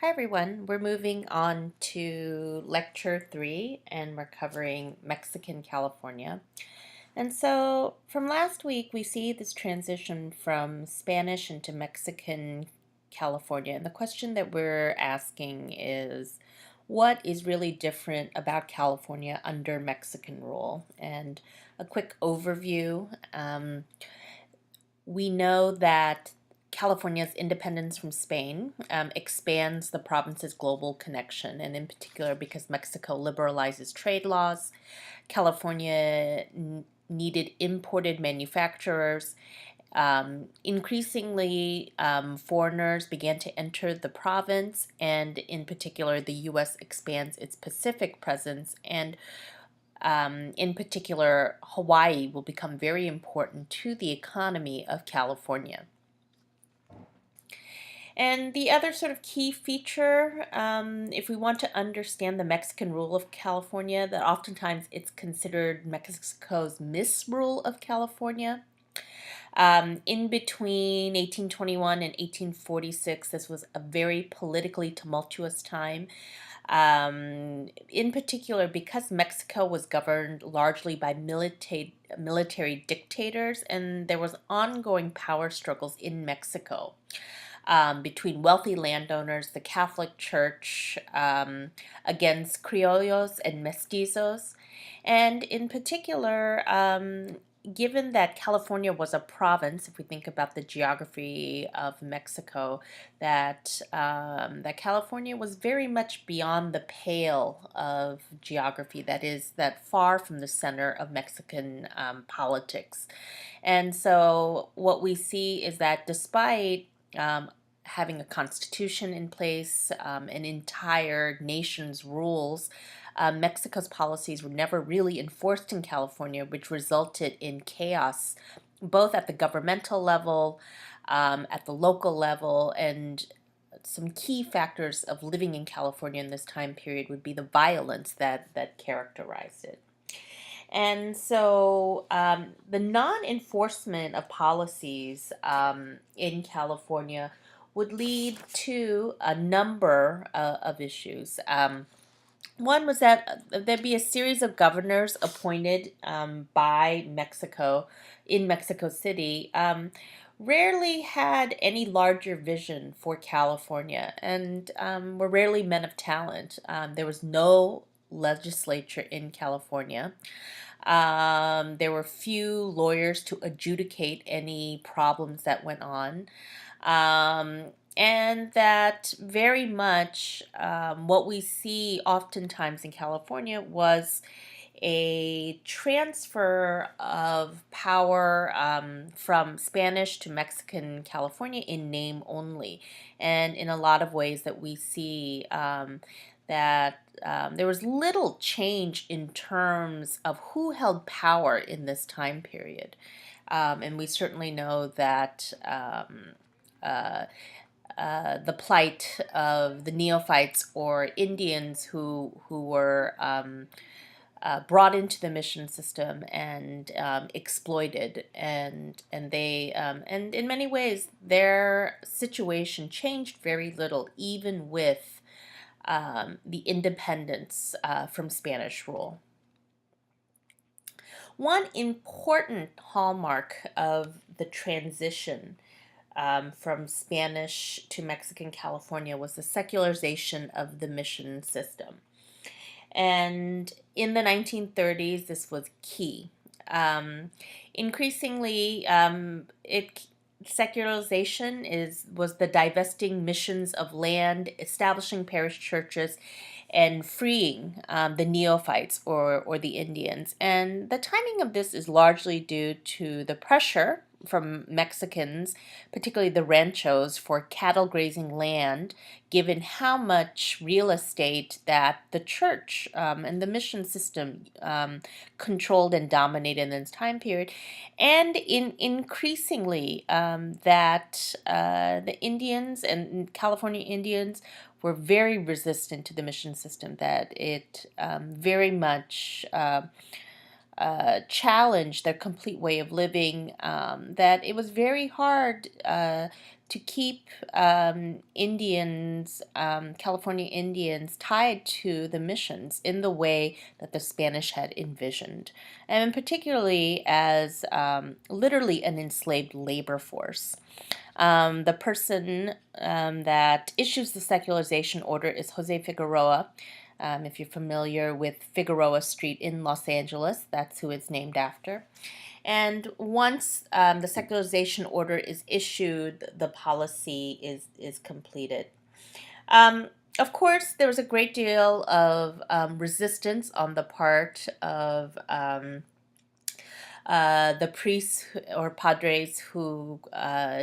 Hi everyone, we're moving on to lecture 3 and we're covering Mexican California. And so from last week we see this transition from Spanish into Mexican California. And the question that we're asking is what is really different about California under Mexican rule? And a quick overview. We know that California's independence from Spain expands the province's global connection, and in particular, because Mexico liberalizes trade laws, California needed imported manufacturers. Increasingly, foreigners began to enter the province, and in particular, the U.S. expands its Pacific presence, and in particular, Hawaii will become very important to the economy of California. And the other sort of key feature, if we want to understand the Mexican rule of California, that oftentimes it's considered Mexico's misrule of California. In between 1821 and 1846, this was a very politically tumultuous time. In particular, because Mexico was governed largely by military dictators, and there was ongoing power struggles in Mexico between wealthy landowners, the Catholic Church, against criollos and mestizos. And in particular, given that California was a province, if we think about the geography of Mexico, that California was very much beyond the pale of geography, that is, that far from the center of Mexican politics. And so what we see is that despite having a constitution in place, an entire nation's rules, Mexico's policies were never really enforced in California, which resulted in chaos both at the governmental level, at the local level, and some key factors of living in California in this time period would be the violence that characterized it. And so the non-enforcement of policies in California would lead to a number of issues. One was that there'd be a series of governors appointed by Mexico in Mexico City. Rarely had any larger vision for California, and were rarely men of talent. There was no legislature in California. There were few lawyers to adjudicate any problems that went on. And that very much what we see oftentimes in California was a transfer of power from Spanish to Mexican California in name only. And in a lot of ways that we see that there was little change in terms of who held power in this time period. And we certainly know that uh, the plight of the neophytes or Indians who were brought into the mission system and exploited, and they and in many ways their situation changed very little, even with the independence from Spanish rule. One important hallmark of the transition from Spanish to Mexican California was the secularization of the mission system. And in the 1930s, this was key. Um, Increasingly, secularization was the divesting missions of land, establishing parish churches, and freeing the neophytes or the Indians. And the timing of this is largely due to the pressure from Mexicans, particularly the ranchos, for cattle grazing land, given how much real estate that the church and the mission system controlled and dominated in this time period, and increasingly that the Indians and California Indians were very resistant to the mission system, that it very much challenged their complete way of living, that it was very hard to keep Indians, California Indians, tied to the missions in the way that the Spanish had envisioned, and particularly as literally an enslaved labor force. The person that issues the secularization order is Jose Figueroa. If you're familiar with Figueroa Street in Los Angeles, that's who it's named after. And once the secularization order is issued, the policy is completed. Of course, there was a great deal of resistance on the part of the priests or padres who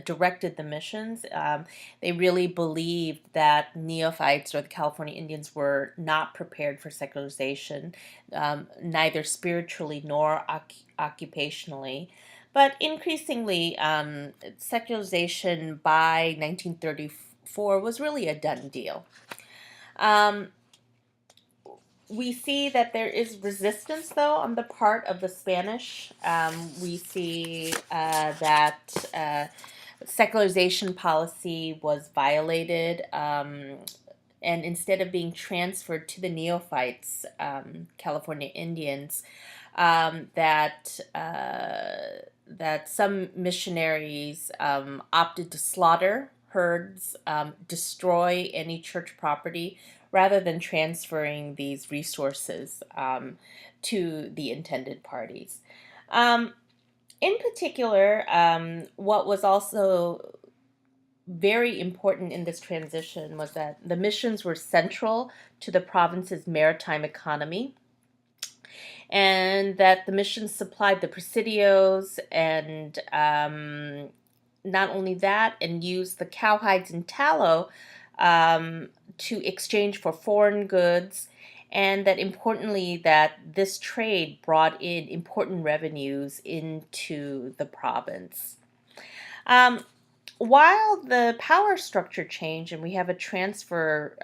directed the missions. They really believed that neophytes or the California Indians were not prepared for secularization, neither spiritually nor occupationally. But increasingly, secularization by 1934 was really a done deal. We see that there is resistance, though, on the part of the Spanish. We see that secularization policy was violated, and instead of being transferred to the neophytes, California Indians, that some missionaries opted to slaughter herds, destroy any church property, rather than transferring these resources to the intended parties. In particular, what was also very important in this transition was that the missions were central to the province's maritime economy, and that the missions supplied the presidios, and not only that, and used the cowhides and tallow to exchange for foreign goods, and that importantly that this trade brought in important revenues into the province. While the power structure changed and we have a transfer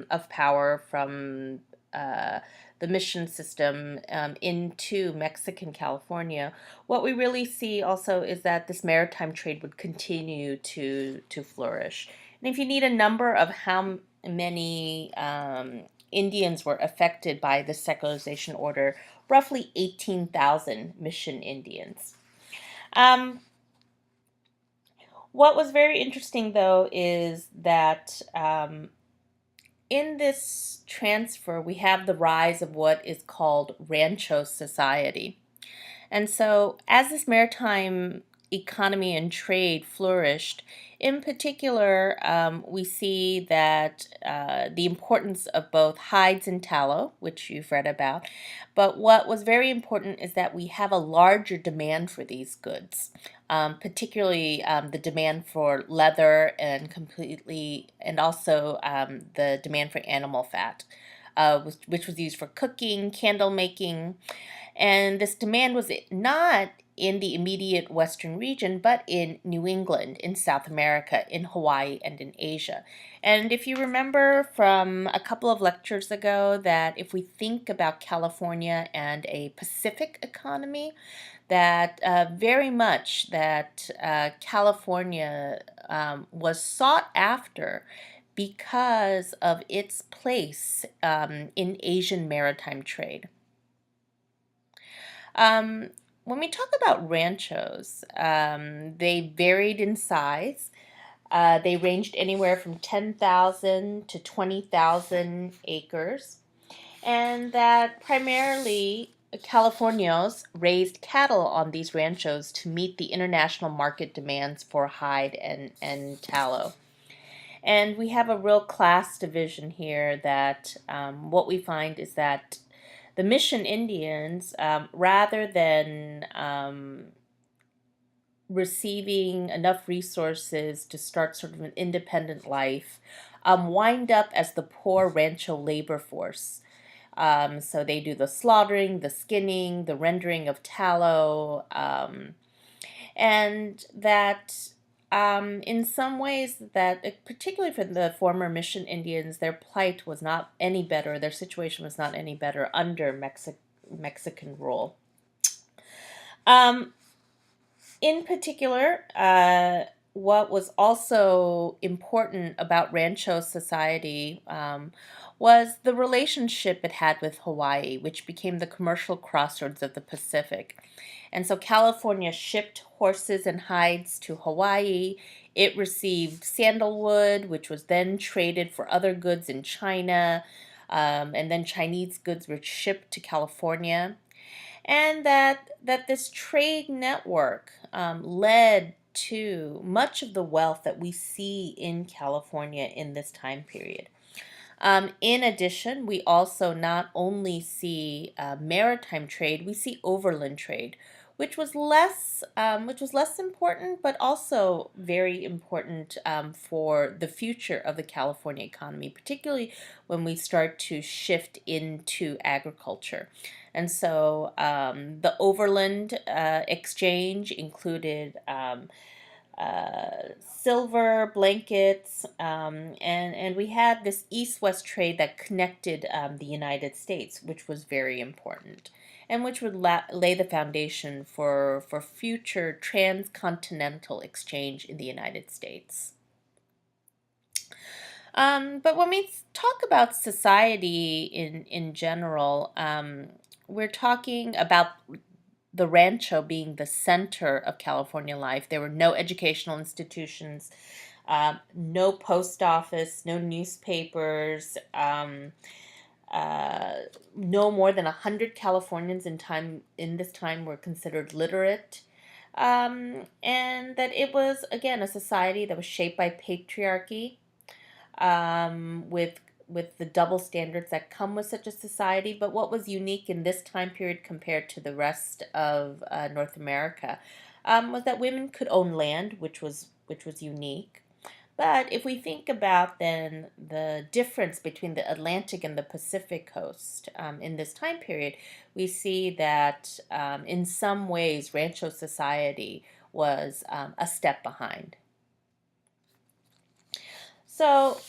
of power from the mission system into Mexican California, what we really see also is that this maritime trade would continue to flourish. And if you need a number of how many Indians were affected by the secularization order, roughly 18,000 mission Indians. What was very interesting, though, is that in this transfer, we have the rise of what is called rancho society. And so, as this maritime economy and trade flourished, in particular, we see that the importance of both hides and tallow, which you've read about. But what was very important is that we have a larger demand for these goods, particularly the demand for leather and also the demand for animal fat, which was used for cooking, candle making. And this demand was not in the immediate Western region, but in New England, in South America, in Hawaii, and in Asia. And if you remember from a couple of lectures ago, that if we think about California and a Pacific economy, that very much that California was sought after because of its place in Asian maritime trade. When we talk about ranchos, they varied in size. They ranged anywhere from 10,000 to 20,000 acres, and that primarily Californios raised cattle on these ranchos to meet the international market demands for hide and tallow. And we have a real class division here that what we find is that the mission Indians, rather than receiving enough resources to start sort of an independent life, wind up as the poor rancho labor force. So they do the slaughtering, the skinning, the rendering of tallow, and that in some ways that, particularly for the former mission Indians, their plight was not any better, their situation was not any better under Mexican rule. In particular, what was also important about Rancho society was the relationship it had with Hawaii, which became the commercial crossroads of the Pacific. And so California shipped horses and hides to Hawaii. It received sandalwood, which was then traded for other goods in China. And then Chinese goods were shipped to California. And that this trade network led to much of the wealth that we see in California in this time period. In addition, we also not only see maritime trade, we see overland trade, which was less important, but also very important for the future of the California economy, particularly when we start to shift into agriculture. And so the overland exchange included silver blankets, and we had this east-west trade that connected the United States, which was very important, and which would lay the foundation for future transcontinental exchange in the United States. But when we talk about society in general, we're talking about the rancho being the center of California life. There were no educational institutions, no post office, no newspapers. No more than 100 Californians in this time were considered literate. And that it was, again, a society that was shaped by patriarchy, with the double standards that come with such a society. But what was unique in this time period compared to the rest of North America was that women could own land, which was unique. But if we think about then the difference between the Atlantic and the Pacific coast in this time period, we see that in some ways Rancho society was a step behind. So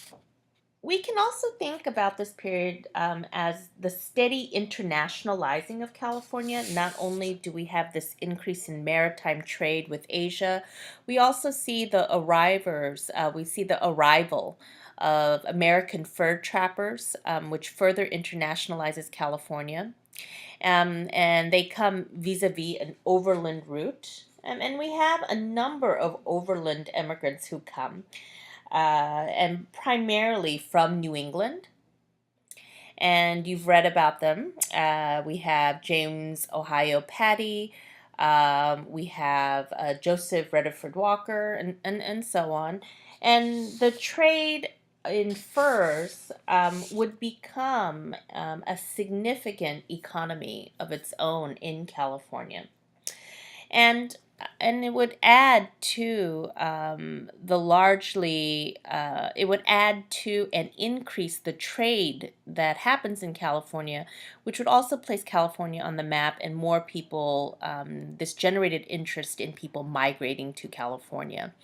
we can also think about this period as the steady internationalizing of California. Not only do we have this increase in maritime trade with Asia, we also see we see the arrival of American fur trappers, which further internationalizes California. And they come vis-a-vis an overland route. And we have a number of overland immigrants who come and primarily from New England. And you've read about them. We have James Ohio Patty, we have Joseph Rutherford Walker, and so on. And the trade in furs would become a significant economy of its own in California. And and it would add to it would add to and increase the trade that happens in California, which would also place California on the map, and more people, this generated interest in people migrating to California.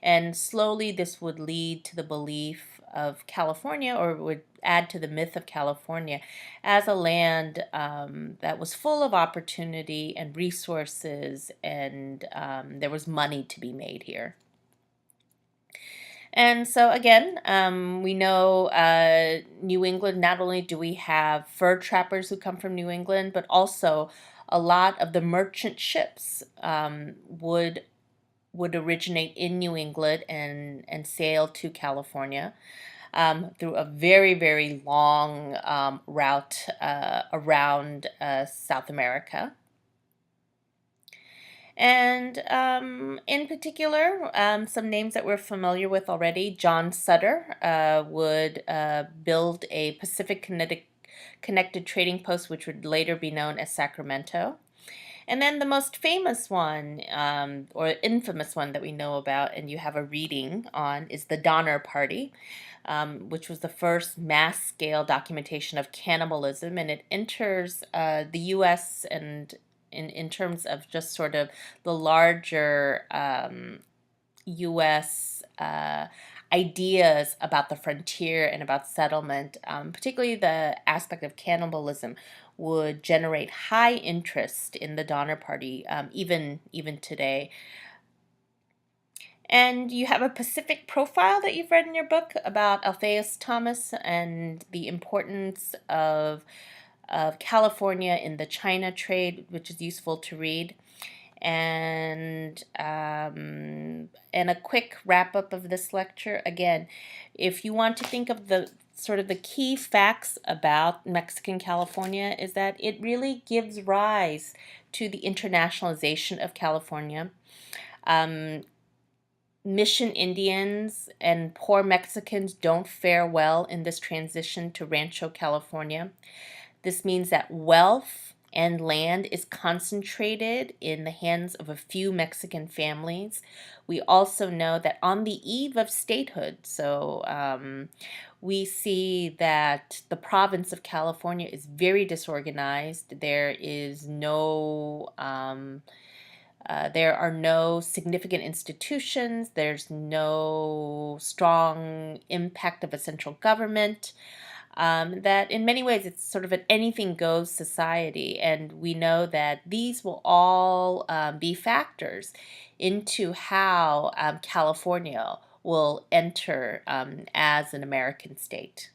And slowly this would lead to the belief of California, or would add to the myth of California as a land that was full of opportunity and resources, and there was money to be made here. And so again, we know New England, not only do we have fur trappers who come from New England, but also a lot of the merchant ships would originate in New England and sail to California through a very, very long route around South America. And in particular, some names that we're familiar with already. John Sutter would build a Pacific connected trading post, which would later be known as Sacramento. And then the most famous one, or infamous one that we know about, and you have a reading on, is the Donner Party, which was the first mass-scale documentation of cannibalism, and it enters the U.S. and in terms of just sort of the larger U.S. Ideas about the frontier and about settlement, particularly the aspect of cannibalism, would generate high interest in the Donner Party, even today. And you have a Pacific profile that you've read in your book about Alpheus Thomas and the importance of California in the China trade, which is useful to read. And a quick wrap up of this lecture. Again, if you want to think of the sort of the key facts about Mexican California, is that it really gives rise to the internationalization of California. Mission Indians and poor Mexicans don't fare well in this transition to Rancho California. This means that wealth and land is concentrated in the hands of a few Mexican families. We also know that on the eve of statehood, we see that the province of California is very disorganized. There are no significant institutions. There's no strong impact of a central government. That in many ways it's sort of an anything goes society, and we know that these will all be factors into how California will enter as an American state.